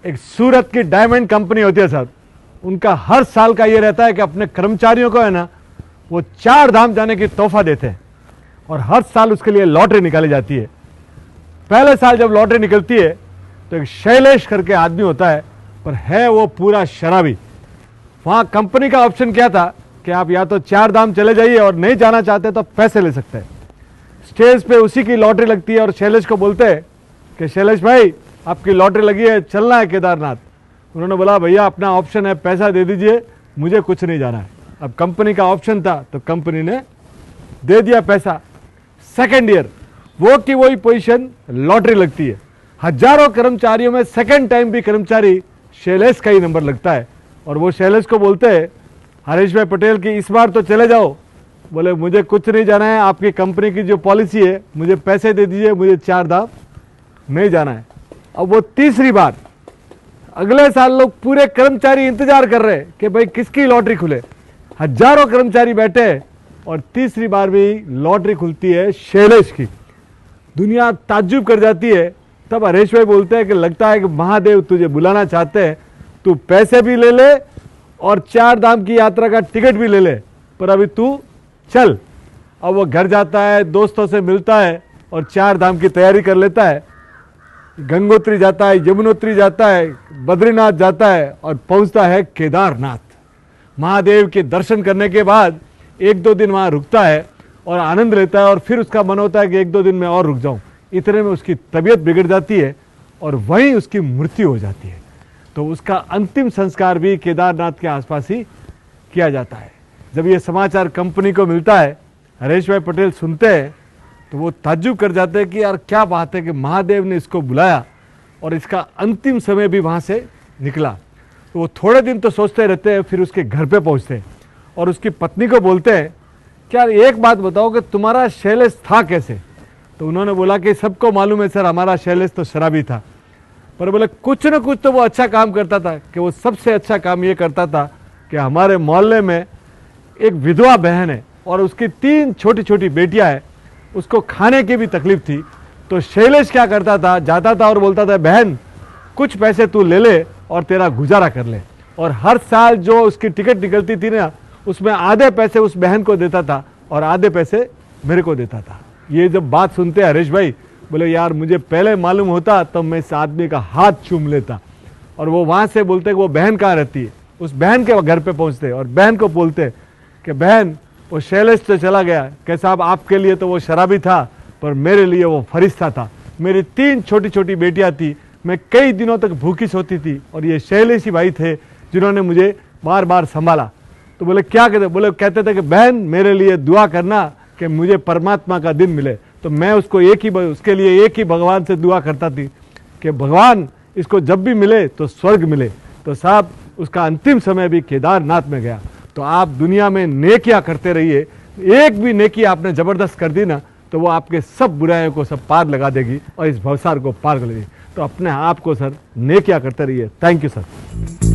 एक सूरत की diamond company होती है सर, उनका हर साल का ये रहता है कि अपने कर्मचारियों को है ना वो 4 धाम जाने की तोहफा देते हैं और हर साल उसके लिए लॉटरी निकाली जाती है। पहले साल जब लॉटरी निकलती है तो एक शैलेश करके आदमी होता है, पर है वो पूरा शराबी। वहां कंपनी का ऑप्शन क्या था कि आप या तो 4 धाम चले जाइए और नहीं जाना चाहते तो पैसे ले सकते हैं। स्टेज पे उसी की लॉटरी लगती है और शैलेश को बोलते हैं कि शैलेश भाई आपकी लॉटरी लगी है, चलना है केदारनाथ। उन्होंने बोला भैया अपना ऑप्शन है, पैसा दे दीजिए, मुझे कुछ नहीं जाना है। अब कंपनी का ऑप्शन था तो कंपनी ने दे दिया पैसा। सेकेंड ईयर वो की वही पोजीशन, लॉटरी लगती है। हजारों कर्मचारियों में सेकेंड टाइम भी कर्मचारी शैलेश का ही नंबर लगता है और वो शैलेश को बोलते हैं हरीश भाई पटेल की इस बार तो चले जाओ। बोले मुझे कुछ नहीं जाना है, आपकी कंपनी की जो पॉलिसी है मुझे पैसे दे दीजिए, मुझे 4 धाम नहीं जाना है। अब वो तीसरी बार, अगले साल लोग पूरे कर्मचारी इंतजार कर रहे हैं कि भाई किसकी लॉटरी खुले। हजारों कर्मचारी बैठे और तीसरी बार भी लॉटरी खुलती है शैलेश की। दुनिया ताज्जुब कर जाती है। तब हरीश भाई बोलते हैं कि लगता है कि महादेव तुझे बुलाना चाहते हैं, तू पैसे भी ले ले और 4 धाम की यात्रा का टिकट भी ले ले, पर अभी तू चल। अब वो घर जाता है, दोस्तों से मिलता है और 4 धाम की तैयारी कर लेता है। गंगोत्री जाता है, यमुनोत्री जाता है, बद्रीनाथ जाता है और पहुंचता है केदारनाथ। महादेव के दर्शन करने के बाद 1-2 दिन वहां रुकता है और आनंद लेता है और फिर उसका मन होता है कि 1-2 दिन में और रुक जाऊं। इतने में उसकी तबीयत बिगड़ जाती है और वहीं उसकी मृत्यु हो जाती है। तो उसका अंतिम संस्कार भी केदारनाथ के आसपास ही किया जाता है। जब ये समाचार कंपनी को मिलता है, हरीश भाई पटेल सुनते हैं तो वो ताज्जुब कर जाते हैं कि यार क्या बात है कि महादेव ने इसको बुलाया और इसका अंतिम समय भी वहाँ से निकला। तो वो थोड़े दिन तो सोचते रहते हैं, फिर उसके घर पे पहुँचते हैं और उसकी पत्नी को बोलते हैं कि यार एक बात बताओ कि तुम्हारा शैलेश था कैसे। तो उन्होंने बोला कि सबको मालूम है सर हमारा शैलेश तो शराबी था, पर बोले कुछ न कुछ तो वो अच्छा काम करता था। कि वो सबसे अच्छा काम ये करता था कि हमारे मोहल्ले में एक विधवा बहन है और उसकी 3 छोटी छोटी बेटियां हैं, उसको खाने की भी तकलीफ थी। तो शैलेश क्या करता था, जाता था और बोलता था बहन कुछ पैसे तू ले ले और तेरा गुजारा कर ले। और हर साल जो उसकी टिकट निकलती थी ना, उसमें आधे पैसे उस बहन को देता था और आधे पैसे मेरे को देता था। ये जब बात सुनते हरीश भाई बोले यार मुझे पहले मालूम होता तो मैं इस आदमी का हाथ चूम लेता। और वो वहाँ से बोलते वो बहन कहाँ रहती है, उस बहन के घर पे पहुँचते और बहन को बोलते कि बहन वो शैलेश तो चला गया, कि साहब आपके लिए तो वो शराबी था पर मेरे लिए वो फरिश्ता था। मेरी 3 छोटी छोटी बेटियां थी, मैं कई दिनों तक भूखी सोती थी और ये शैलेश ही भाई थे जिन्होंने मुझे बार बार संभाला। तो बोले क्या कहते, बोले कहते थे कि बहन मेरे लिए दुआ करना कि मुझे परमात्मा का दिन मिले। तो मैं उसके लिए एक ही भगवान से दुआ करता थी कि भगवान इसको जब भी मिले तो स्वर्ग मिले। तो साहब उसका अंतिम समय भी केदारनाथ में गया। तो आप दुनिया में नेकियां करते रहिए, एक भी नेकी आपने जबरदस्त कर दी ना तो वो आपके सब बुराइयों को सब पार लगा देगी और इस भवसार को पार कर देगी। तो अपने आप को सर नेकियां करते रहिए। Thank you sir.